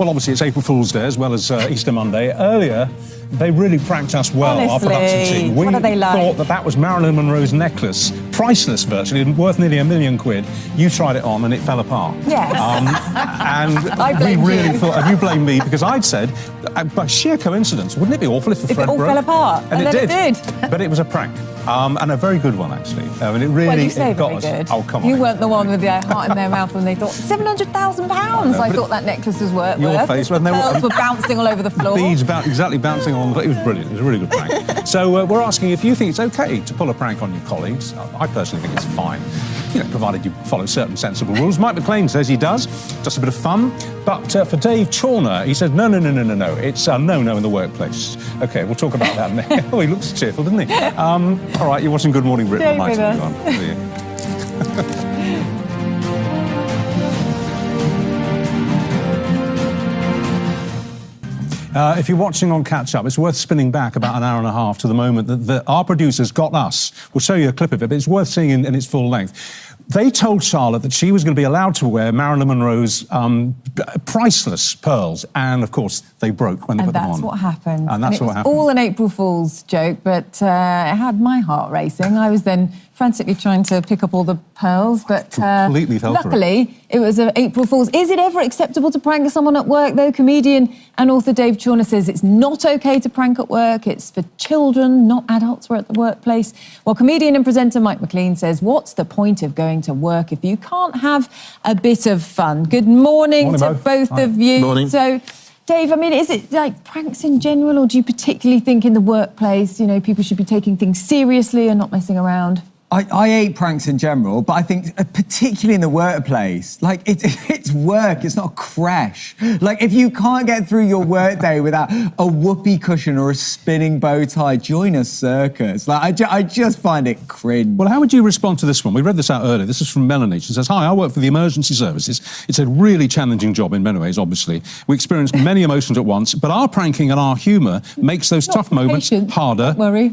Well, obviously, it's April Fool's Day as well as Easter Monday. Earlier, they really pranked us well, Honestly, our production team. We what are they like? thought that was Marilyn Monroe's necklace, priceless virtually, worth nearly £1 million. You tried it on and it fell apart. Yes. And I we blamed really you. thought, and you blamed me, because I'd said, by sheer coincidence, wouldn't it be awful if the thread it all broke? fell apart, and it then did. it did. But it was a prank. And a very good one, actually. I mean, it really Well, you say it got very us. good. Oh, come on. You weren't the one with the heart in their mouth when they thought £700,000. I thought that necklace was worth. Your face, the when they pearls were bouncing all over the floor. Beads exactly bouncing on. It was brilliant. It was a really good prank. So we're asking if you think it's okay to pull a prank on your colleagues. I personally think it's fine, provided you follow certain sensible rules. Mike McLean says he does. Just a bit of fun. But for Dave Chawner, he says no. It's a no-no in the workplace. OK, we'll talk about that next. Oh, he looks cheerful, doesn't he? All right, you're watching Good Morning Britain. Nice to you on. If you're watching on Catch Up, it's worth spinning back about an hour and a half to the moment that our producers got us. We'll show you a clip of it, but it's worth seeing in its full length. They told Charlotte that she was going to be allowed to wear Marilyn Monroe's priceless pearls, and of course they broke when they put them on. And that's what happened. And that's what happened. All an April Fool's joke, but it had my heart racing. I was then frantically trying to pick up all the pearls, but completely fell for it. Luckily it was an April Fool's. Is it ever acceptable to prank someone at work, though? Comedian and author Dave Chawner says it's not okay to prank at work. It's for children, not adults. We're at the workplace. Well, comedian and presenter Mike McLean says, what's the point of going to work if you can't have a bit of fun? Good morning to both of you. Morning. So, Dave, I mean, is it like pranks in general, or do you particularly think in the workplace, people should be taking things seriously and not messing around? I hate pranks in general, but I think particularly in the workplace, like it's work, it's not a crash. Like if you can't get through your workday without a whoopee cushion or a spinning bow tie, join a circus. Like I just find it cringe. Well, how would you respond to this one? We read this out earlier. This is from Melanie. She says, hi, I work for the emergency services. It's a really challenging job in many ways, obviously. We experience many emotions at once, but our pranking and our humour makes those tough moments harder, don't worry.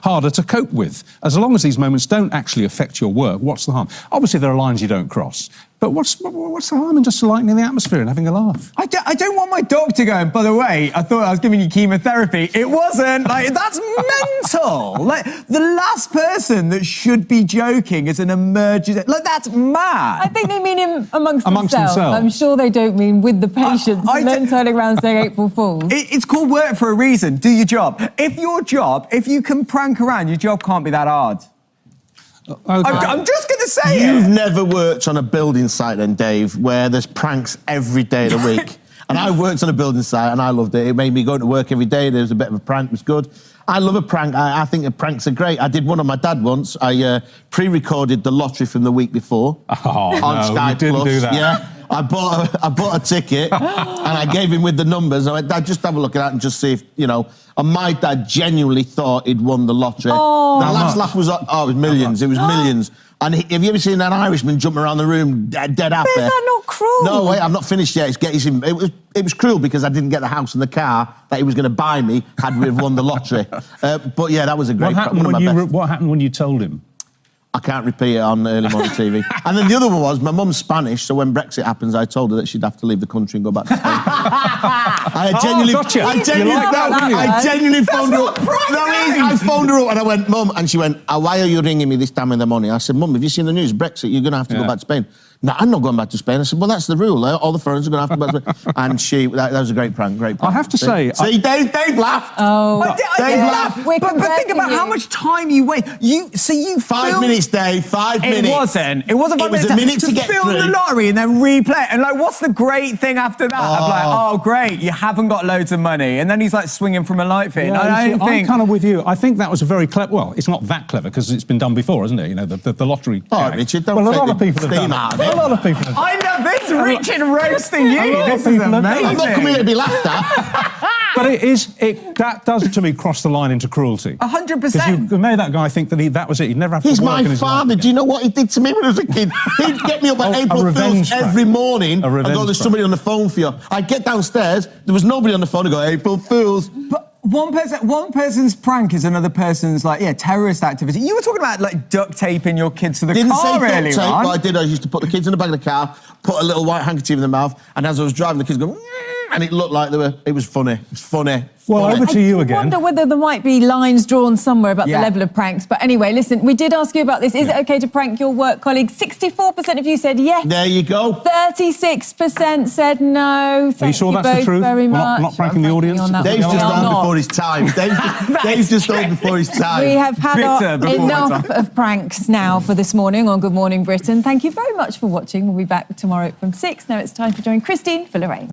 harder to cope with. As long as these moments don't actually affect your work, what's the harm? Obviously, there are lines you don't cross. But what's the harm in just lightening the atmosphere and having a laugh? I don't want my doctor going, by the way, I thought I was giving you chemotherapy. It wasn't. Like, that's mental. Like, the last person that should be joking is an emergency. Like, that's mad. I think they mean him amongst themselves. I'm sure they don't mean with the patients and then turning around saying April Fools. It's called work for a reason. Do your job. If you can prank around, your job can't be that hard. Okay. I'm just going to say You've never worked on a building site then, Dave, where there's pranks every day of the week. And I worked on a building site and I loved it. It made me go to work every day. There was a bit of a prank, it was good. I love a prank. I think the pranks are great. I did one on my dad once. I pre-recorded the lottery from the week before on Sky you didn't Plus. do that. Yeah. I bought a ticket and I gave him with the numbers. I went, Dad, just have a look at that and just see if, And my dad genuinely thought he'd won the lottery. Oh. The last laugh was, it was millions. It was millions. And have you ever seen an Irishman jumping around the room dead happy? Is that not cruel? No, wait, I've not finished yet. It was cruel because I didn't get the house and the car that he was going to buy me had we have won the lottery. But yeah, that was a great... What happened when you told him? I can't repeat it on early morning TV. And then the other one was, my mum's Spanish, so when Brexit happens, I told her that she'd have to leave the country and go back to Spain. I genuinely phoned her up. I phoned her up and I went, Mum, and she went, why are you ringing me this time in the morning? I said, Mum, have you seen the news? Brexit, you're going to have to go back to Spain. No, I'm not going back to Spain. I said, well, that's the rule. All the foreigners are going to have to go back to Spain. And that was a great prank, I have to say... See, Dave laughed. Oh. Dave laughed. But think about how much time you wait. 5 minutes, Dave, 5 minutes. It wasn't 5 minutes. It was a minute to get film through. the lottery and then replay it. And what's the great thing after that? I'm like, oh, great, you haven't got loads of money. And then he's like swinging from a light fit. Yeah, I'm kind of with you. I think that was a very clever... Well, it's not that clever because it's been done before, hasn't it? The lottery... Oh, Richard, don't take a lot of people have done it. A lot of people have done it. I know this, Richard roasting you. This is amazing. I'm not coming here to be laughed at. But that does, to me, cross the line into cruelty. 100%. Because you made that guy think that that was it. He'd never have to He's work in his life. my father. Do you know what he did to me when I was a kid? He'd get me up at April Fool's every morning and go, there's somebody on the phone for you. I'd get downstairs, there was nobody on the phone, and go, April Fool's. But one person's prank is another person's, terrorist activity. You were talking about, duct taping your kids to the car earlier on. Didn't say duct tape, but I did. I used to put the kids in the back of the car, put a little white handkerchief in their mouth, and as I was driving, the kids go... and it looked like it was funny. It was funny. Well, Funny. over to you I again. wonder whether there might be lines drawn somewhere about the Yeah. level of pranks. But anyway, listen, we did ask you about this. Is it okay to prank your work colleagues? 64% of you said yes. There you go. 36% said no. Thank sure you that's the both truth? very We're much. not pranking the audience? on that Dave's one. just We are on not. before his time. Dave's just on before his time. We have had Bitter before my enough of pranks now for this morning on Good Morning Britain. Thank you very much for watching. We'll be back tomorrow from 6. Now it's time to join Christine for Lorraine.